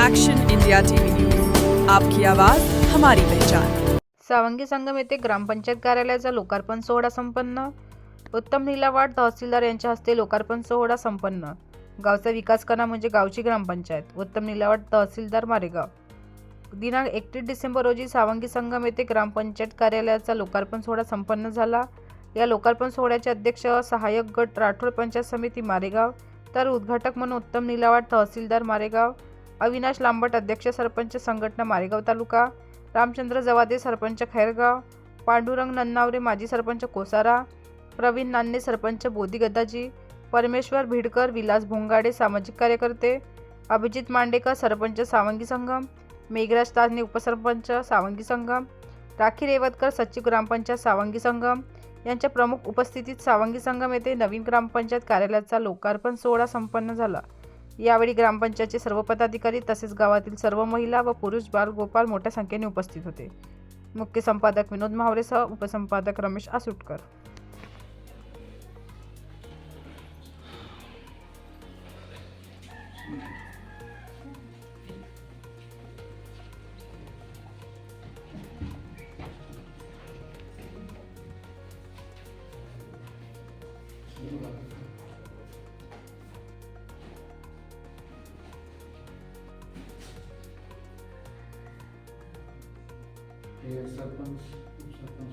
Action India TV news, आपकी आवाज हमारी पहचान। सावंगी संगम येथे ग्रामपंचायत कार्यालयाचा लोकार्पण सोहळा संपन्न। उत्तम निलावाड तहसीलदार यांच्या हस्ते लोकार्पण सोहळा संपन्न। गावचा विकास करणं म्हणजे गावची ग्रामपंचायत। उत्तम निलावाड तहसीलदार मारेगाव। दिनांक 31 डिसेंबर रोजी सावंगी संगम येथे ग्रामपंचायत कार्यालयाचा लोकार्पण सोहळा संपन्न झाला। या लोकार्पण सोहळ्याचे अध्यक्ष सहाय्यक गट राठोड पंचायत समिती मारेगाव, तर उद्घाटक म्हणून उत्तम निलावाड तहसीलदार मारेगाव, अविनाश लांबट अध्यक्ष सरपंच संघटना मारेगाव तालुका, रामचंद्र जवादे सरपंच खैरगाव, पांडुरंग नन्नावरे माजी सरपंच कोसारा, प्रवीण नान्ने सरपंच बोधी गदाजी, परमेश्वर भिडकर, विलास भोंगाडे सामाजिक कार्यकर्ते, अभिजित मांडेकर सरपंच सावंगी संगम, मेघराज ताजने उपसरपंच सावंगी संगम, राखी रेवतकर सचिव ग्रामपंचायत सावंगी संगम यांच्या प्रमुख उपस्थितीत सावंगी संगम येथे नवीन ग्रामपंचायत कार्यालयाचा लोकार्पण सोहळा संपन्न झाला। यावेळी ग्रामपंचायतचे सर्व पदाधिकारी तसेच गावातील सर्व महिला व पुरुष बालगोपाल मोठ्या संख्येने उपस्थित होते। मुख्य संपादक विनोद मावरेसह उपसंपादक रमेश आसुटकर। सरपंच उपसरपंच